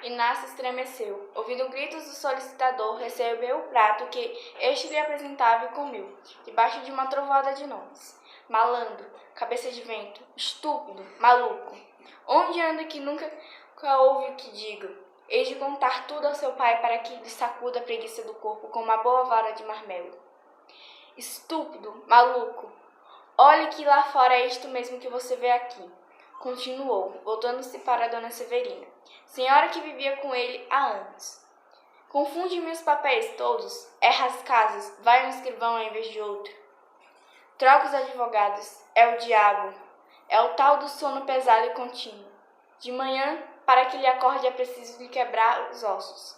Inácio estremeceu. Ouvindo gritos do solicitador, recebeu o prato que este lhe apresentava e comeu, debaixo de uma trovoada de nomes. Malandro, cabeça de vento, estúpido, maluco. Onde anda que nunca ouve o que diga? Hei de contar tudo ao seu pai para que lhe sacuda a preguiça do corpo com uma boa vara de marmelo. Estúpido, maluco. Olhe que lá fora é isto mesmo que você vê aqui. Continuou, voltando-se para Dona Severina, senhora que vivia com ele há anos. Confunde-me os papéis todos, erra as casas, vai um escrivão em vez de outro. Troca os advogados, é o diabo, é o tal do sono pesado e contínuo. De manhã, para que lhe acorde é preciso lhe quebrar os ossos.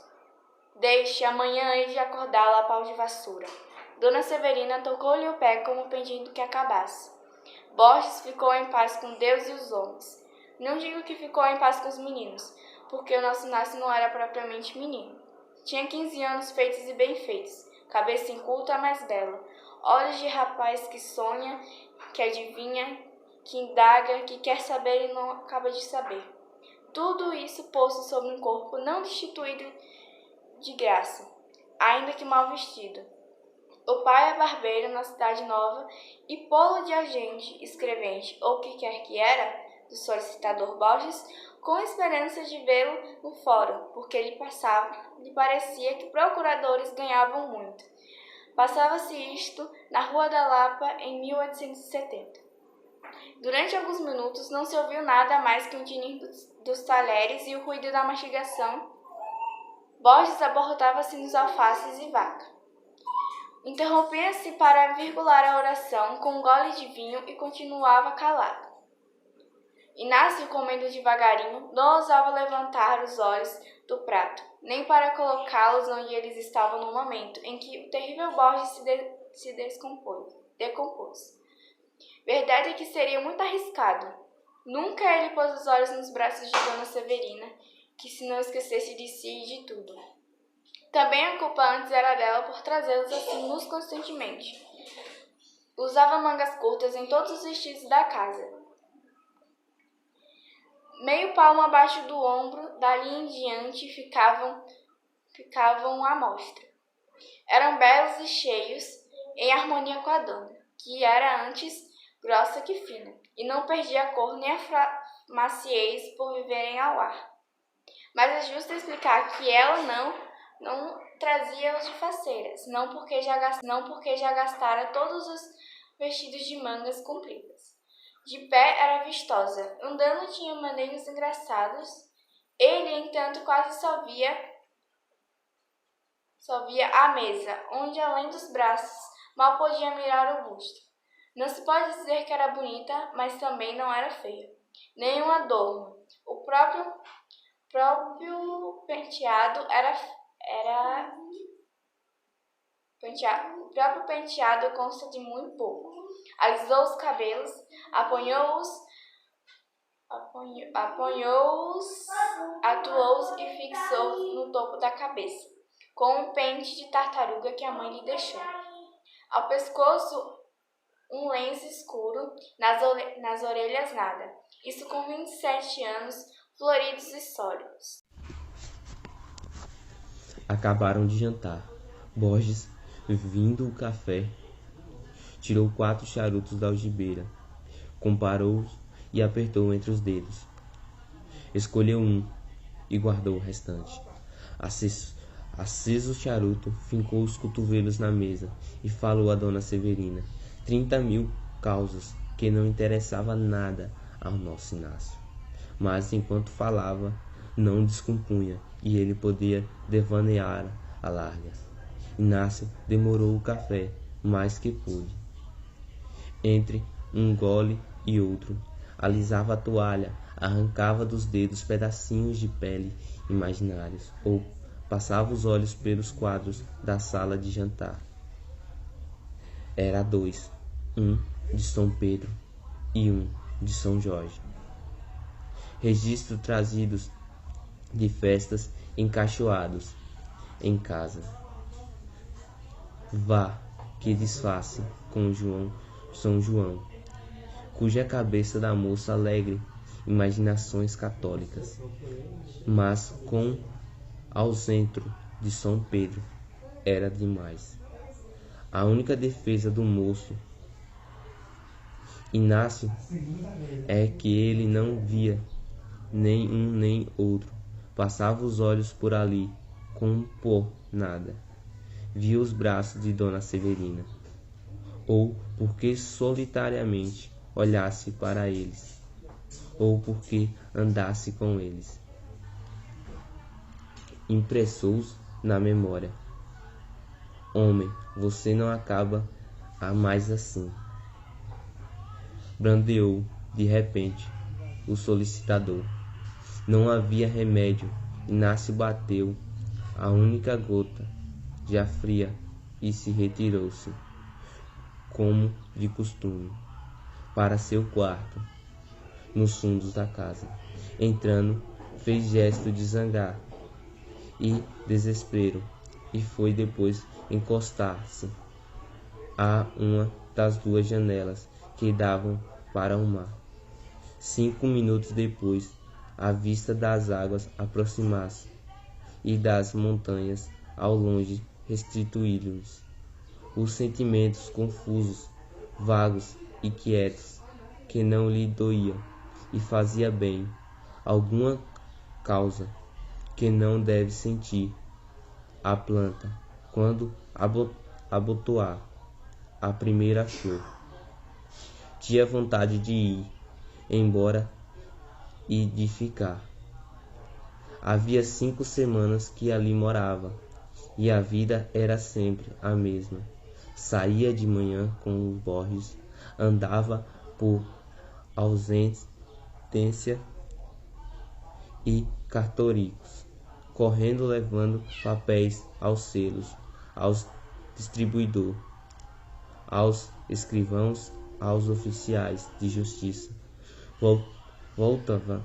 Deixe, amanhã hei de acordá-la a pau de vassoura. Dona Severina tocou-lhe o pé como pedindo que acabasse. Borges ficou em paz com Deus e os homens. Não digo que ficou em paz com os meninos, porque o nosso Inácio não era propriamente menino. Tinha 15 anos feitos e bem feitos, cabeça inculta, mas bela, olhos de rapaz que sonha, que adivinha, que indaga, que quer saber e não acaba de saber. Tudo isso posto sobre um corpo não destituído de graça, ainda que mal vestido. O pai é barbeiro na cidade nova e polo de agente, escrevente, ou o que quer que era, do solicitador Borges, com esperança de vê-lo no fórum, porque lhe parecia que procuradores ganhavam muito. Passava-se isto na Rua da Lapa em 1870. Durante alguns minutos não se ouviu nada mais que o tinir dos talheres e o ruído da mastigação. Borges abortava-se nos alfaces e vaca. Interrompia-se para virgular a oração com um gole de vinho e continuava calado. Inácio, comendo devagarinho, não ousava levantar os olhos do prato, nem para colocá-los onde eles estavam no momento em que o terrível Borges se decompôs. Verdade é que seria muito arriscado. Nunca ele pôs os olhos nos braços de Dona Severina, que se não esquecesse de si e de tudo. Também a culpa antes era dela por trazê-los assim nus constantemente. Usava mangas curtas em todos os vestidos da casa. Meio palmo abaixo do ombro, dali em diante ficavam à mostra. Eram belos e cheios, em harmonia com a dona, que era antes grossa que fina, e não perdia a cor nem a maciez por viverem ao ar. Mas é justo explicar que ela não trazia-os de faceiras, não porque já gastara todos os vestidos de mangas compridas. De pé era vistosa, andando tinha maneiros engraçados. Ele, entanto, quase só via a mesa, onde, além dos braços, mal podia mirar o busto. Não se pode dizer que era bonita, mas também não era feia. Nenhum adorno. O próprio penteado O próprio penteado consta de muito pouco. Alisou os cabelos, apanhou-os, atuou-os e fixou-os no topo da cabeça, com um pente de tartaruga que a mãe lhe deixou. Ao pescoço, um lenço escuro, nas orelhas nada. Isso com 27 anos, floridos e sólidos. Acabaram de jantar. Borges, vindo o café, tirou 4 charutos da algibeira, comparou-os e apertou entre os dedos. Escolheu um e guardou o restante. Aceso o charuto, fincou os cotovelos na mesa e falou a Dona Severina 30.000 causas que não interessava nada ao nosso Inácio. Mas enquanto falava, não descompunha e ele podia devanear a largas. Inácio demorou o café mais que pôde. Entre um gole e outro, alisava a toalha, arrancava dos dedos pedacinhos de pele imaginários ou passava os olhos pelos quadros da sala de jantar. Era 2, um de São Pedro e um de São Jorge. Registros trazidos de festas encaixoados em casa. Vá, que disfarce com São João, cuja cabeça da moça alegre imaginações católicas, mas com ao centro de São Pedro era demais. A única defesa do moço Inácio é que ele não via nem um nem outro, passava os olhos por ali como por nada, via os braços de Dona Severina, ou porque solitariamente olhasse para eles, ou porque andasse com eles. Impressou-os na memória. Homem, você não acaba a mais assim. Brandeou, de repente, o solicitador. Não havia remédio. Inácio bateu a única gota já fria e se retirou-se, como de costume, para seu quarto, nos fundos da casa. Entrando, fez gesto de zangar e desespero e foi depois encostar-se a uma das duas janelas que davam para o mar. 5 minutos depois, a vista das águas aproximar-se e das montanhas ao longe restituíram-lhes os sentimentos confusos, vagos e quietos que não lhe doíam e fazia bem alguma causa que não deve sentir a planta quando abotoar a primeira flor. Tinha vontade de ir embora e de ficar. Havia 5 semanas que ali morava, e a vida era sempre a mesma. Saía de manhã com os Borges, andava por ausência e cartoricos, correndo levando papéis aos selos, aos distribuidores, aos escrivãos, aos oficiais de justiça. Voltava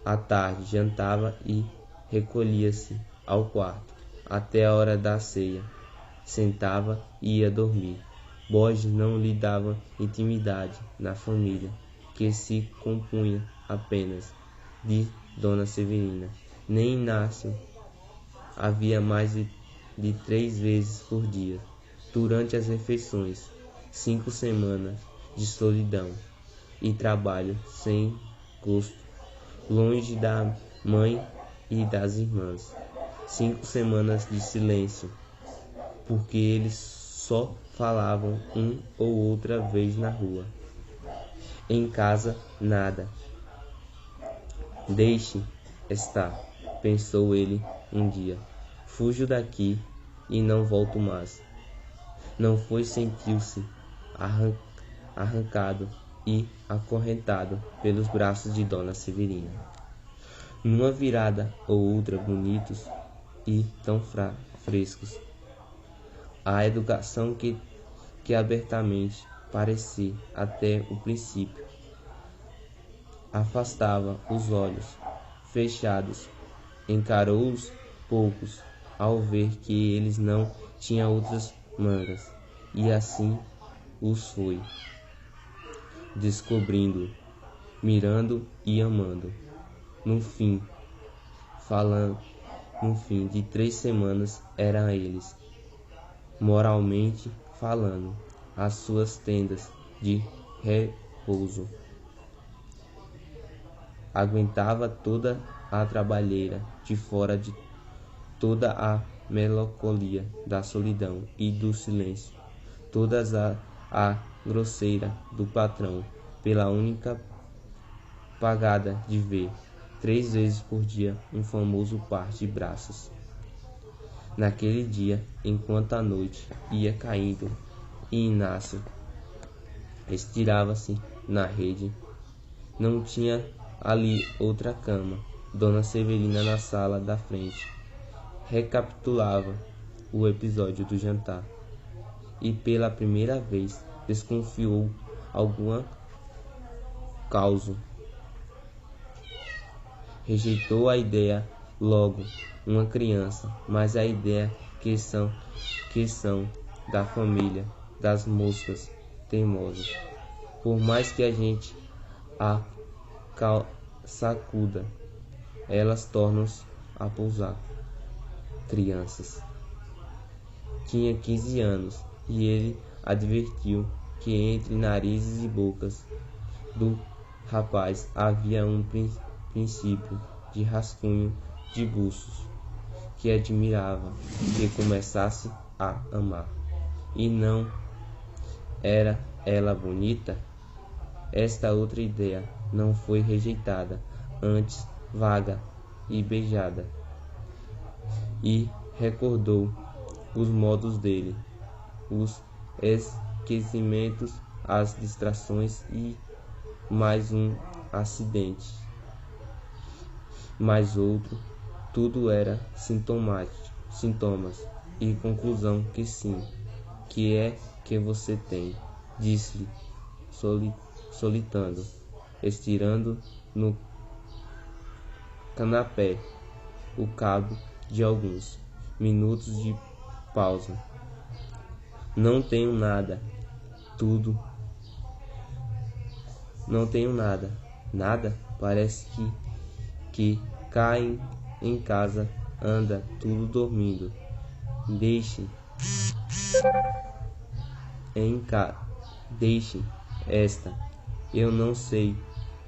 à tarde, jantava e recolhia-se ao quarto até a hora da ceia. Sentava e ia dormir. Borges não lhe dava intimidade na família, que se compunha apenas de Dona Severina. Nem Inácio havia mais de 3 vezes por dia, durante as refeições. 5 semanas de solidão e trabalho sem gosto, longe da mãe e das irmãs. 5 semanas de silêncio, porque eles só falavam ou outra vez na rua. Em casa, nada. Deixe estar, pensou ele um dia. Fujo daqui e não volto mais. Não foi, sentiu-se arrancado e acorrentado pelos braços de Dona Severina. Numa virada ou outra, bonitos e tão frescos. A educação que abertamente parecia até o princípio afastava os olhos fechados, encarou-os poucos ao ver que eles não tinham outras mangas, e assim os foi descobrindo, mirando e amando. No fim de 3 semanas eram eles, moralmente falando, as suas tendas de repouso. Aguentava toda a trabalheira de fora, de toda a melancolia da solidão e do silêncio, todas a grosseira do patrão, pela única pagada de ver 3 vezes por dia um famoso par de braços. Naquele dia, enquanto a noite ia caindo e Inácio estirava-se na rede, não tinha ali outra cama. Dona Severina, na sala da frente, recapitulava o episódio do jantar e pela primeira vez desconfiou alguma causa. Rejeitou a ideia logo, uma criança, mas a ideia que são da família das moscas teimosas. Por mais que a gente a sacuda, elas tornam-se a pousar. Crianças. Tinha 15 anos e ele advertiu que entre narizes e bocas do rapaz havia um princípio de rascunho de buços que admirava que começasse a amar. E não era ela bonita? Esta outra ideia não foi rejeitada, antes vaga e beijada, e recordou os modos dele, os esquecimentos, as distrações e mais um acidente, mais outro, tudo era sintomas e conclusão que sim. Que é que você tem? Disse-lhe, solitando, estirando no canapé o cabo de alguns minutos de pausa. Não tenho nada. Tudo. Não tenho nada. Nada? Parece que cá em casa anda tudo dormindo. Deixe esta. Eu não sei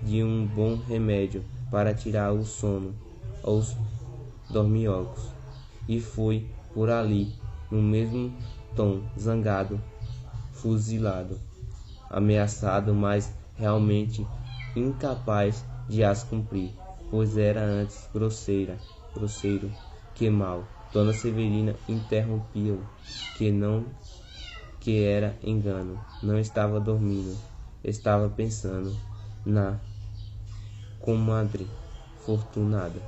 de um bom remédio para tirar o sono aos dorminhocos. E foi por ali, no mesmo tom, zangado, fuzilado, ameaçado, mas realmente incapaz de as cumprir, pois era antes grosseiro que mal. Dona Severina interrompia-o, que era engano, não estava dormindo, estava pensando na comadre Fortunada.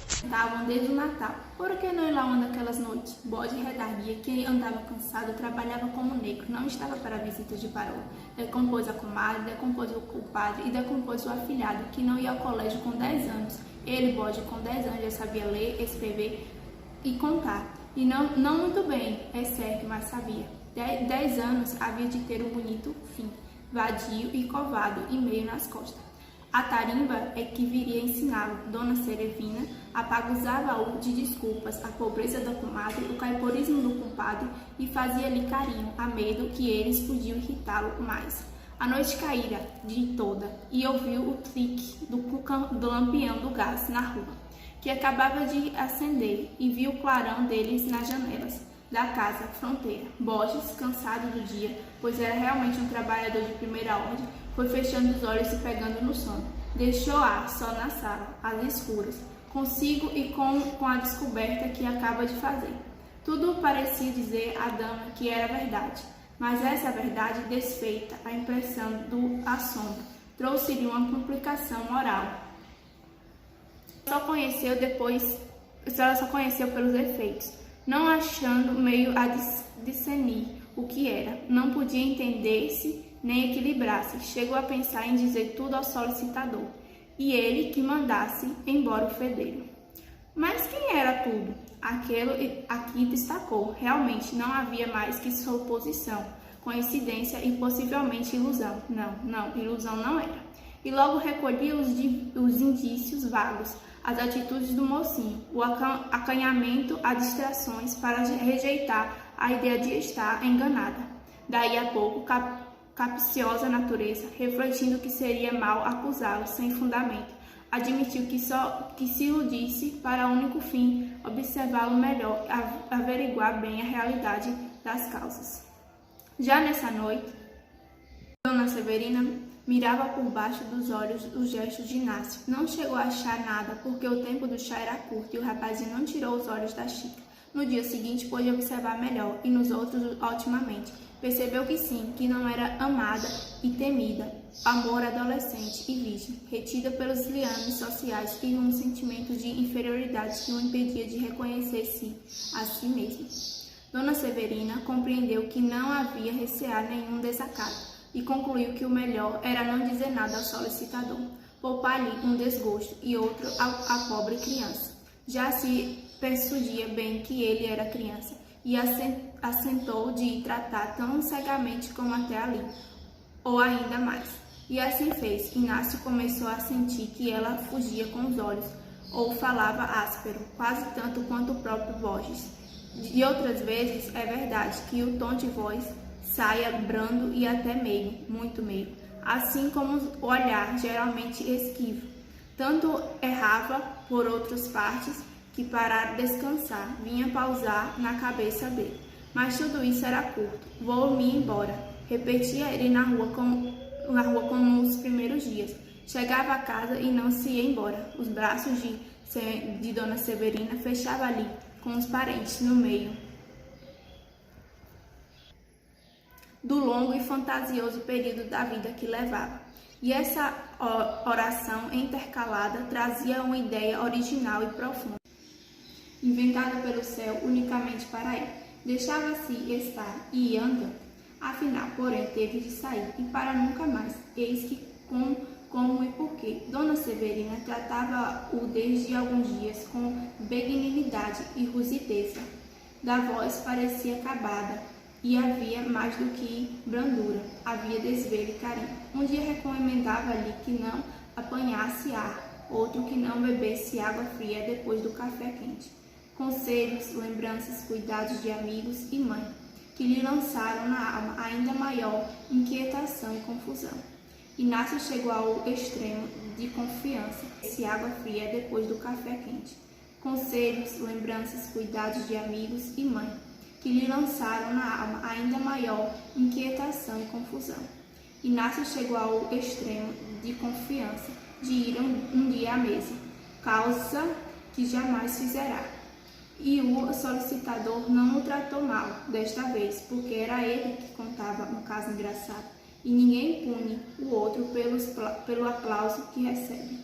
Estavam desde o Natal. Por que não ir lá uma daquelas noites? Bode redarguia que andava cansado, trabalhava como negro, não estava para visitas de paróquia. Decompôs a comadre, decompôs o compadre e decompôs o afilhado, que não ia ao colégio com 10 anos. Ele, Bode, com 10 anos, já sabia ler, escrever e contar. E não muito bem, é certo, mas sabia. 10 anos havia de ter um bonito fim, vadio e covado e meio nas costas. A tarimba é que viria ensiná-lo. Dona Serevina apaguzava-o de desculpas, a pobreza da comadre, o caiporismo do compadre e fazia-lhe carinho, a medo que eles podiam irritá-lo mais. A noite caíra de toda e ouviu o trique do lampião do gás na rua, que acabava de acender, e viu o clarão deles nas janelas da casa fronteira. Borges, cansado do dia, pois era realmente um trabalhador de primeira ordem, foi fechando os olhos e pegando no sono. Deixou-a só na sala, às escuras, consigo e com a descoberta que acaba de fazer. Tudo parecia dizer à dama que era verdade, mas essa verdade desfeita, a impressão do assombro, trouxe-lhe uma complicação moral. Ela só conheceu pelos efeitos, não achando meio a discernir o que era. Não podia entender-se nem equilibrar-se. Chegou a pensar em dizer tudo ao solicitador, e ele que mandasse embora o fedelho. Mas quem era tudo? Aquilo aqui destacou. Realmente não havia mais que suposição, coincidência e possivelmente ilusão. Não, ilusão não era. E logo recolhia os indícios vagos, as atitudes do mocinho, o acanhamento, as distrações para rejeitar a ideia de estar enganada. Daí a pouco, capciosa natureza, refletindo que seria mal acusá-lo sem fundamento, admitiu que se iludisse para o único fim, observá-lo melhor, averiguar bem a realidade das causas. Já nessa noite, Dona Severina mirava por baixo dos olhos os gestos de Inácio. Não chegou a achar nada, porque o tempo do chá era curto e o rapazinho não tirou os olhos da xícara. No dia seguinte pôde observar melhor, e nos outros otimamente. Percebeu que sim, que não era amada e temida, amor adolescente e virgem, retida pelos liames sociais e um sentimento de inferioridade que o impedia de reconhecer-se a si mesmo. Dona Severina compreendeu que não havia recear nenhum desacato e concluiu que o melhor era não dizer nada ao solicitador, poupar-lhe um desgosto e outro à pobre criança. Já se persuadia bem que ele era criança, e assentou de tratar tão cegamente como até ali, ou ainda mais. E assim fez. Inácio começou a sentir que ela fugia com os olhos, ou falava áspero, quase tanto quanto o próprio Borges. De outras vezes, é verdade que o tom de voz saia brando e até meigo, muito meigo, assim como o olhar, geralmente esquivo. Tanto errava por outras partes que, para descansar, vinha pausar na cabeça dele. Mas tudo isso era curto. Vou-me embora, repetia ele na rua como nos primeiros dias. Chegava a casa e não se ia embora. Os braços de Dona Severina fechavam ali, com os parentes no meio do longo e fantasioso período da vida que levava. E essa oração intercalada trazia uma ideia original e profunda, inventada pelo céu unicamente para ele. Deixava-se estar e ia andando. Afinal, porém, teve de sair, e para nunca mais. Eis que como e por quê. Dona Severina tratava-o desde alguns dias com benignidade e rusideza. Da voz parecia acabada, e havia mais do que brandura, havia desvelo e carinho. Um dia recomendava-lhe que não apanhasse ar, outro que não bebesse água fria depois do café quente. Conselhos, lembranças, cuidados de amigos e mãe, que lhe lançaram na alma ainda maior inquietação e confusão. Inácio chegou ao extremo de confiança, se água fria depois do café quente. Conselhos, lembranças, cuidados de amigos e mãe, que lhe lançaram na alma ainda maior inquietação e confusão. Inácio chegou ao extremo de confiança, de ir um dia à mesa, causa que jamais fizerá. E o solicitador não o tratou mal, desta vez, porque era ele que contava um caso engraçado, e ninguém pune o outro pelo aplauso que recebe.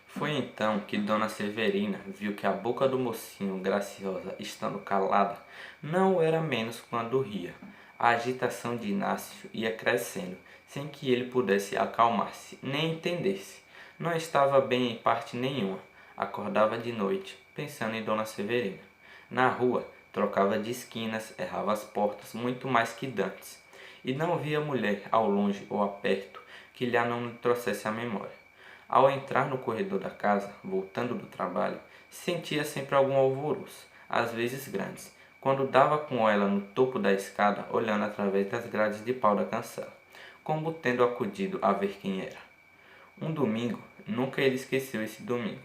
Foi então que Dona Severina viu que a boca do mocinho graciosa, estando calada, não o era menos quando ria. A agitação de Inácio ia crescendo, sem que ele pudesse acalmar-se, nem entender-se. Não estava bem em parte nenhuma. Acordava de noite, pensando em Dona Severina. Na rua, trocava de esquinas, errava as portas, muito mais que dantes. E não via mulher, ao longe ou a perto, que lhe não trouxesse à memória. Ao entrar no corredor da casa, voltando do trabalho, sentia sempre algum alvoroço, às vezes grandes, quando dava com ela no topo da escada, olhando através das grades de pau da cancela, como tendo acudido a ver quem era. Um domingo, nunca ele esqueceu esse domingo.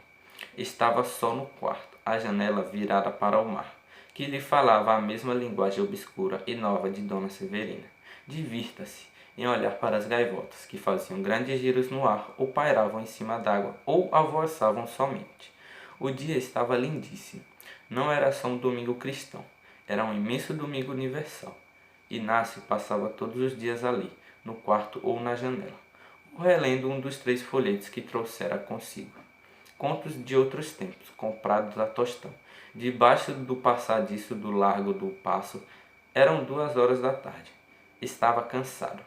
Estava só no quarto, a janela virada para o mar, que lhe falava a mesma linguagem obscura e nova de Dona Severina. Divirta-se em olhar para as gaivotas, que faziam grandes giros no ar, ou pairavam em cima d'água, ou alvoçavam somente. O dia estava lindíssimo. Não era só um domingo cristão, era um imenso domingo universal. Inácio passava todos os dias ali, no quarto ou na janela, ou relendo um dos 3 folhetos que trouxera consigo. Contos de outros tempos, comprados a tostão. Debaixo do passadiço do Largo do Paço, eram 2 horas da tarde. Estava cansado.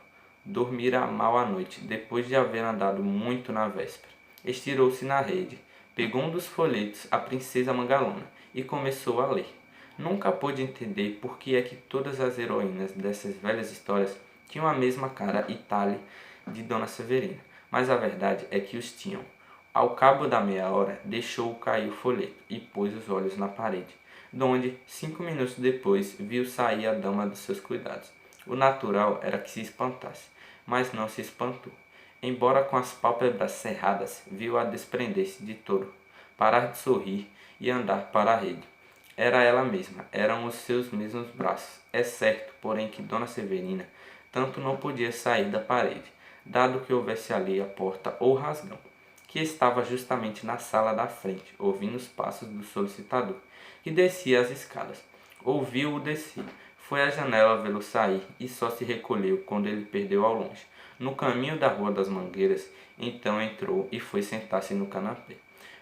Dormira mal à noite, depois de haver andado muito na véspera. Estirou-se na rede, pegou um dos folhetos, A Princesa Mangalona, e começou a ler. Nunca pôde entender por que é que todas as heroínas dessas velhas histórias tinham a mesma cara e talhe de Dona Severina, mas a verdade é que os tinham. Ao cabo da meia hora, deixou cair o folheto e pôs os olhos na parede, donde, 5 minutos depois, viu sair a dama dos seus cuidados. O natural era que se espantasse, mas não se espantou. Embora com as pálpebras cerradas, viu-a desprender-se de todo, parar de sorrir e andar para a rede. Era ela mesma, eram os seus mesmos braços. É certo, porém, que Dona Severina tanto não podia sair da parede, dado que houvesse ali a porta ou rasgão, que estava justamente na sala da frente, ouvindo os passos do solicitador, que descia as escadas. Ouviu-o descer. Foi à janela vê-lo sair e só se recolheu quando ele perdeu ao longe. No caminho da Rua das Mangueiras, então entrou e foi sentar-se no canapé.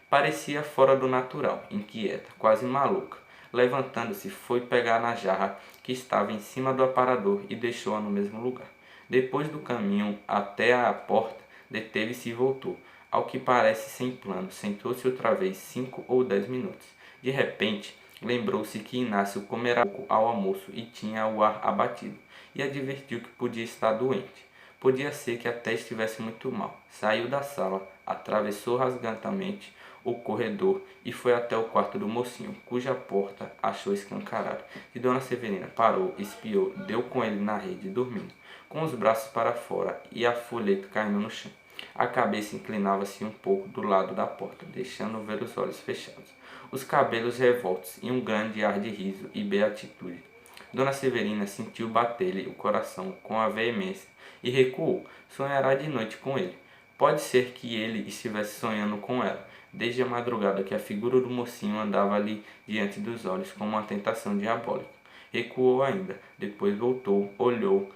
Parecia fora do natural, inquieta, quase maluca. Levantando-se, foi pegar na jarra que estava em cima do aparador e deixou-a no mesmo lugar. Depois do caminho até a porta, deteve-se e voltou. Ao que parece sem plano, sentou-se outra vez 5 ou 10 minutos. De repente, lembrou-se que Inácio comera pouco ao almoço e tinha o ar abatido, e advertiu que podia estar doente. Podia ser que até estivesse muito mal. Saiu da sala, atravessou rasgantamente o corredor e foi até o quarto do mocinho, cuja porta achou escancarada. E Dona Severina parou, espiou, deu com ele na rede, dormindo, com os braços para fora e a folheta caindo no chão. A cabeça inclinava-se um pouco do lado da porta, deixando ver os olhos fechados, os cabelos revoltos e um grande ar de riso e beatitude. Dona Severina sentiu bater-lhe o coração com a veemência e recuou. Sonhará de noite com ele. Pode ser que ele estivesse sonhando com ela, desde a madrugada que a figura do mocinho andava-lhe diante dos olhos como uma tentação diabólica. Recuou ainda, depois voltou, olhou,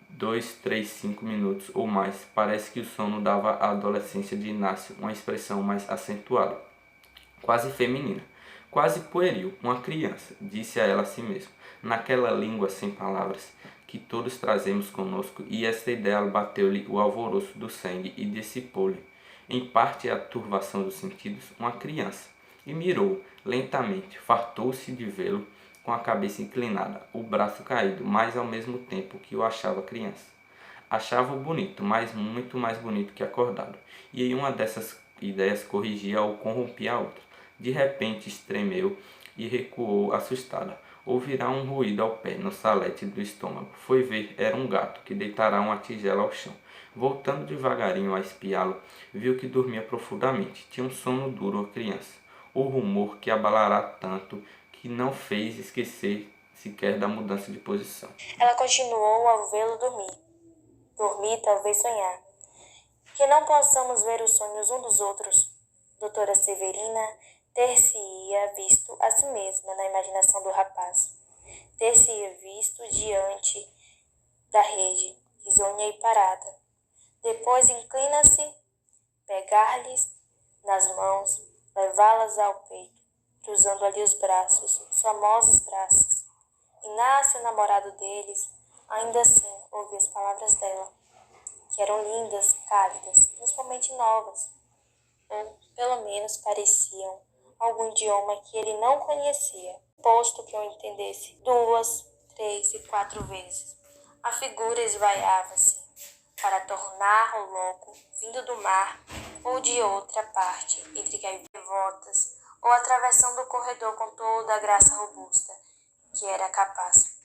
2, 3, 5 minutos ou mais. Parece que o sono dava à adolescência de Inácio uma expressão mais acentuada, quase feminina, quase pueril, uma criança, disse a ela a si mesma, naquela língua sem palavras que todos trazemos conosco, e esta ideia bateu-lhe o alvoroço do sangue e dissipou-lhe, em parte a turvação dos sentidos, uma criança, e mirou lentamente, fartou-se de vê-lo com a cabeça inclinada, o braço caído, mas ao mesmo tempo que o achava criança. Achava-o bonito, mas muito mais bonito que acordado, e em uma dessas ideias corrigia ou corrompia a outra. De repente estremeu e recuou assustada. Ouvirá um ruído ao pé, no salete do estômago. Foi ver, era um gato, que deitara uma tigela ao chão. Voltando devagarinho a espiá-lo, viu que dormia profundamente. Tinha um sono duro a criança. O rumor que abalará tanto que não fez esquecer sequer da mudança de posição. Ela continuou a vê-lo dormir. Dormir, talvez sonhar. Que não possamos ver os sonhos um dos outros. Doutora Severina ter-se-ia visto a si mesma na imaginação do rapaz. Ter-se-ia visto diante da rede, risonha e parada. Depois inclina-se, pegar-lhes nas mãos, levá-las ao peito, cruzando ali os braços, os famosos braços. Inácio, namorado deles, ainda assim ouviu as palavras dela, que eram lindas, cálidas, principalmente novas, ou pelo menos pareciam algum idioma que ele não conhecia, posto que eu entendesse 2, 3 e 4 vezes. A figura esvaiava-se para tornar-o logo vindo do mar ou de outra parte, entre gaivotas, ou atravessando o corredor com toda a graça robusta que era capaz.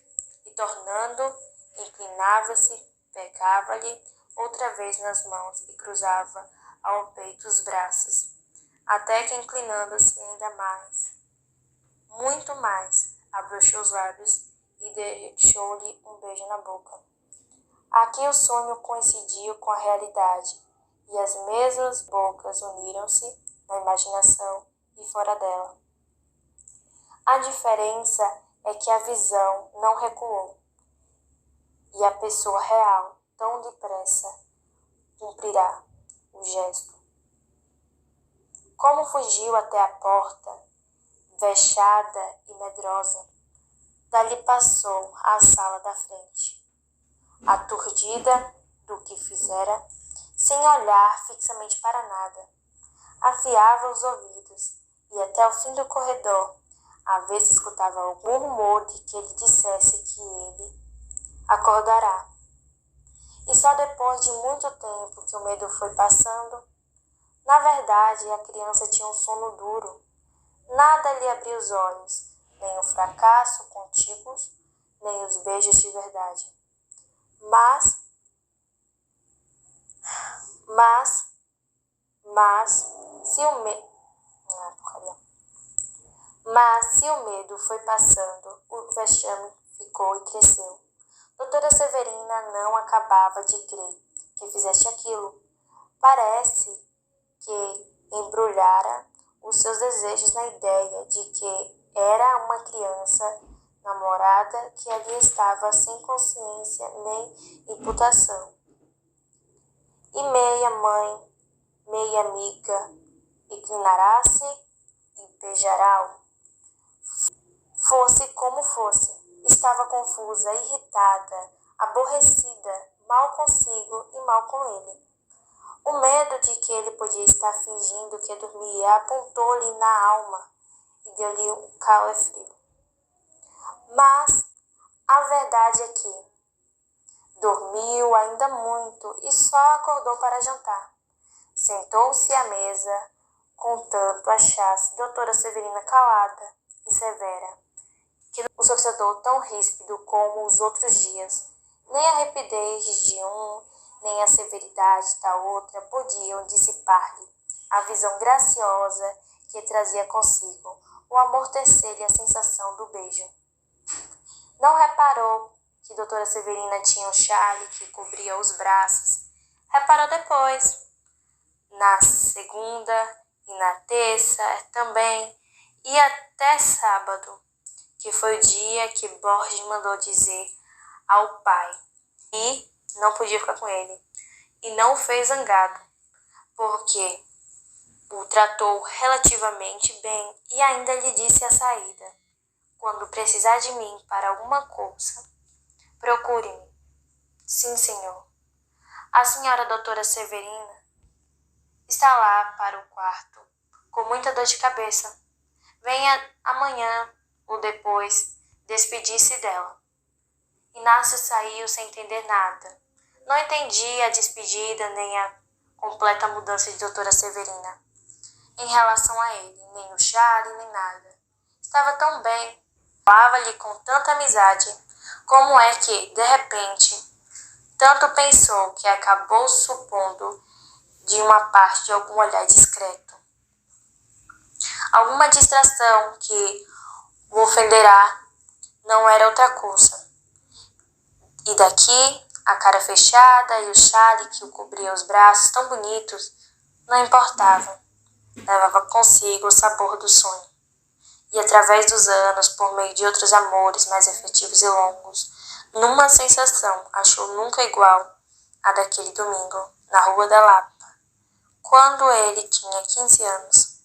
E tornando, inclinava-se, pegava-lhe outra vez nas mãos e cruzava ao peito os braços, até que, inclinando-se ainda mais, muito mais, abrochou os lábios e deixou-lhe um beijo na boca. Aqui o sonho coincidiu com a realidade, e as mesmas bocas uniram-se na imaginação e fora dela. A diferença é que a visão não recuou, e a pessoa real tão depressa cumprirá o gesto. Como fugiu até a porta, vexada e medrosa, dali passou à sala da frente, aturdida do que fizera, sem olhar fixamente para nada. Afiava os ouvidos e até o fim do corredor, a ver se escutava algum rumor de que ele dissesse que ele acordará. E só depois de muito tempo que o medo foi passando, na verdade a criança tinha um sono duro. Nada lhe abria os olhos, nem o fracasso contíguos, nem os beijos de verdade. Mas se o medo foi passando, o vexame ficou e cresceu. Doutora Severina não acabava de crer que fizesse aquilo. Parece que embrulhara os seus desejos na ideia de que era uma criança namorada que ali estava sem consciência nem imputação. E meia mãe, meia amiga, inclinará-se e beijará-o. Fosse como fosse, estava confusa, irritada, aborrecida, mal consigo e mal com ele. O medo de que ele podia estar fingindo que dormia apontou-lhe na alma e deu-lhe um calefrio. Mas a verdade é que, Dormiu ainda muito e só acordou para jantar. Sentou-se à mesa, contanto achasse doutora Severina calada e severa, que o sociador tão ríspido como os outros dias, nem a rapidez de um, nem a severidade da outra podiam dissipar-lhe a visão graciosa que trazia consigo, ou amortecer-lhe a sensação do beijo. Não reparou que doutora Severina tinha um chale que cobria os braços. Reparou depois, na segunda e na terça também, e até sábado, que foi o dia que Borges mandou dizer ao pai, e não podia ficar com ele, e não o fez zangado, porque o tratou relativamente bem e ainda lhe disse a saída: quando precisar de mim para alguma coisa, procure-me. Sim, senhor. A senhora doutora Severina está lá para o quarto, com muita dor de cabeça. Venha amanhã ou depois despedir-se dela. Inácio saiu sem entender nada. Não entendia a despedida nem a completa mudança de doutora Severina em relação a ele, nem o chale, nem nada. Estava tão bem, falava-lhe com tanta amizade. Como é que, de repente, tanto pensou que acabou supondo de uma parte de algum olhar discreto? Alguma distração que o ofenderá não era outra coisa. E daqui, a cara fechada e o chale que o cobria os braços tão bonitos, não importavam. Levava consigo o sabor do sonho. E através dos anos, por meio de outros amores mais efetivos e longos, numa sensação achou nunca igual a daquele domingo, na Rua da Lapa, quando ele tinha 15 anos.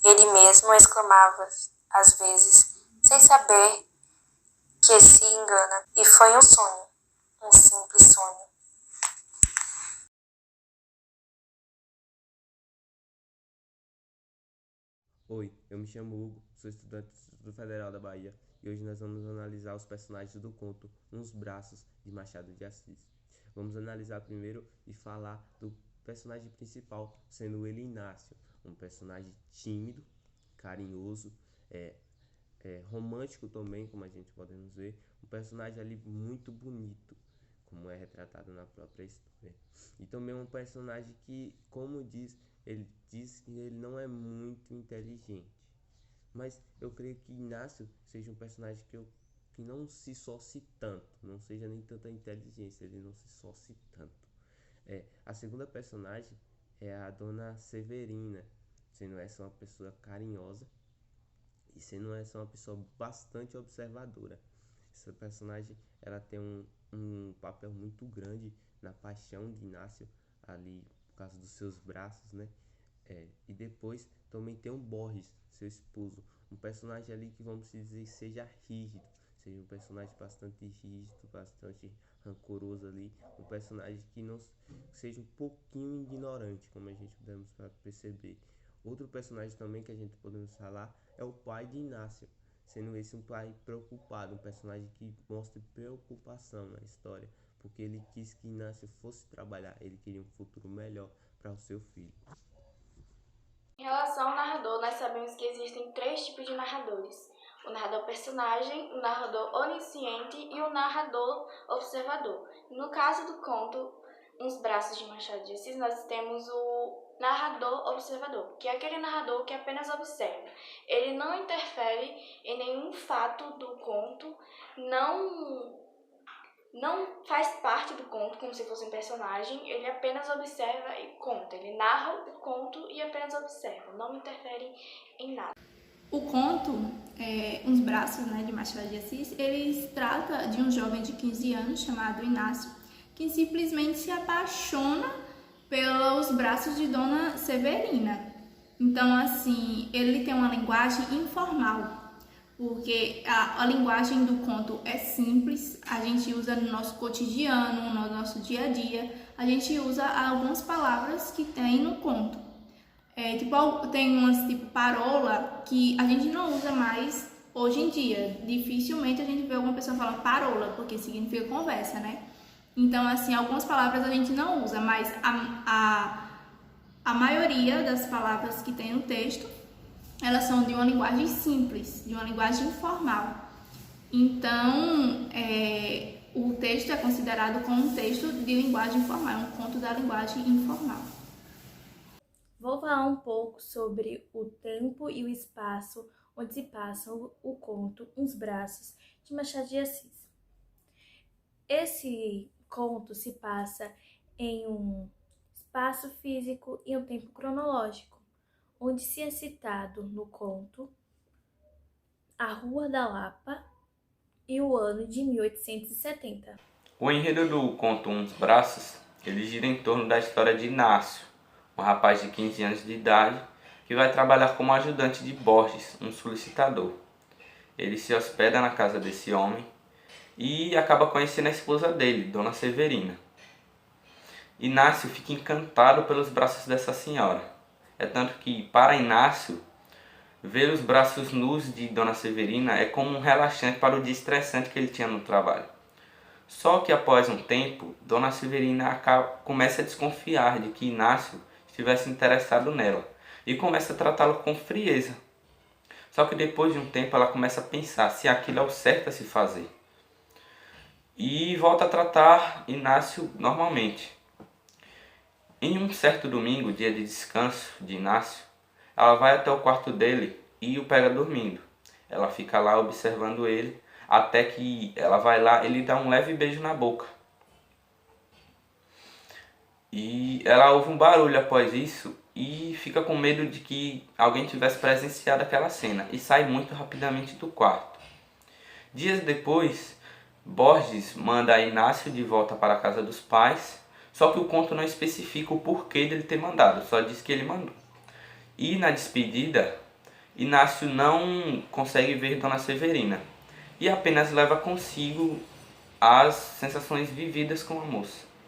Ele mesmo exclamava, às vezes, sem saber que se engana, e foi um sonho, um simples sonho. Oi, eu me chamo Hugo, sou estudante do Instituto Federal da Bahia e hoje nós vamos analisar os personagens do conto Uns Braços de Machado de Assis. Vamos analisar primeiro e falar do personagem principal, sendo ele Inácio, um personagem tímido, carinhoso, romântico também, como a gente podemos ver, um personagem ali muito bonito, como é retratado na própria história. E também um personagem que, como ele diz que ele não é muito inteligente. Mas eu creio que Inácio seja um personagem que não se socie tanto, não seja nem tanta inteligência, ele não se socie tanto. A segunda personagem é a Dona Severina, sendo essa uma pessoa carinhosa e sendo essa uma pessoa bastante observadora. Essa personagem ela tem um papel muito grande na paixão de Inácio ali por causa dos seus braços, né? E depois também tem o Borges, seu esposo, um personagem ali que vamos dizer seja rígido, seja um personagem bastante rígido, bastante rancoroso ali, um personagem que não seja um pouquinho ignorante, como a gente podemos perceber. Outro personagem também que a gente podemos falar é o pai de Inácio, sendo esse um pai preocupado, um personagem que mostra preocupação na história, porque ele quis que Inácio fosse trabalhar, ele queria um futuro melhor para o seu filho. Em relação ao narrador, nós sabemos que existem 3 tipos de narradores: o narrador personagem, o narrador onisciente e o narrador observador. No caso do conto Uns Braços de Machado de Assis, nós temos o narrador observador, que é aquele narrador que apenas observa. Ele não interfere em nenhum fato do conto, não faz parte do conto como se fosse um personagem, ele apenas observa e conta. Ele narra o conto e apenas observa, não interfere em nada. O conto, Uns Braços, de Machado de Assis, ele trata de um jovem de 15 anos chamado Inácio, que simplesmente se apaixona pelos braços de Dona Severina. Então, assim, ele tem uma linguagem informal, porque a linguagem do conto é simples, a gente usa no nosso cotidiano, no nosso dia a dia, a gente usa algumas palavras que tem no conto. Tem umas tipo parola que a gente não usa mais hoje em dia. Dificilmente a gente vê alguma pessoa falando parola, porque significa conversa, né? Então, assim, algumas palavras a gente não usa, mas a maioria das palavras que tem no texto, elas são de uma linguagem simples, de uma linguagem informal. Então, o texto é considerado como um texto de linguagem informal, um conto da linguagem informal. Vou falar um pouco sobre o tempo e o espaço onde se passa o conto Uns Braços, de Machado de Assis. Esse conto se passa em um espaço físico e um tempo cronológico, onde se é citado no conto a Rua da Lapa e o ano de 1870. O enredo do conto Uns Braços, ele gira em torno da história de Inácio, um rapaz de 15 anos de idade que vai trabalhar como ajudante de Borges, um solicitador. Ele se hospeda na casa desse homem e acaba conhecendo a esposa dele, Dona Severina. Inácio fica encantado pelos braços dessa senhora. É tanto que, para Inácio, ver os braços nus de Dona Severina é como um relaxante para o dia estressante que ele tinha no trabalho. Só que após um tempo, Dona Severina começa a desconfiar de que Inácio estivesse interessado nela e começa a tratá-lo com frieza. Só que depois de um tempo ela começa a pensar se aquilo é o certo a se fazer. E volta a tratar Inácio normalmente. Em um certo domingo, dia de descanso de Inácio, ela vai até o quarto dele e o pega dormindo. Ela fica lá observando ele, até que ela vai lá e ele dá um leve beijo na boca. E ela ouve um barulho após isso e fica com medo de que alguém tivesse presenciado aquela cena e sai muito rapidamente do quarto. Dias depois, Borges manda Inácio de volta para a casa dos pais, só que o conto não especifica o porquê dele ter mandado, só diz que ele mandou. E na despedida, Inácio não consegue ver Dona Severina e apenas leva consigo as sensações vividas com a moça.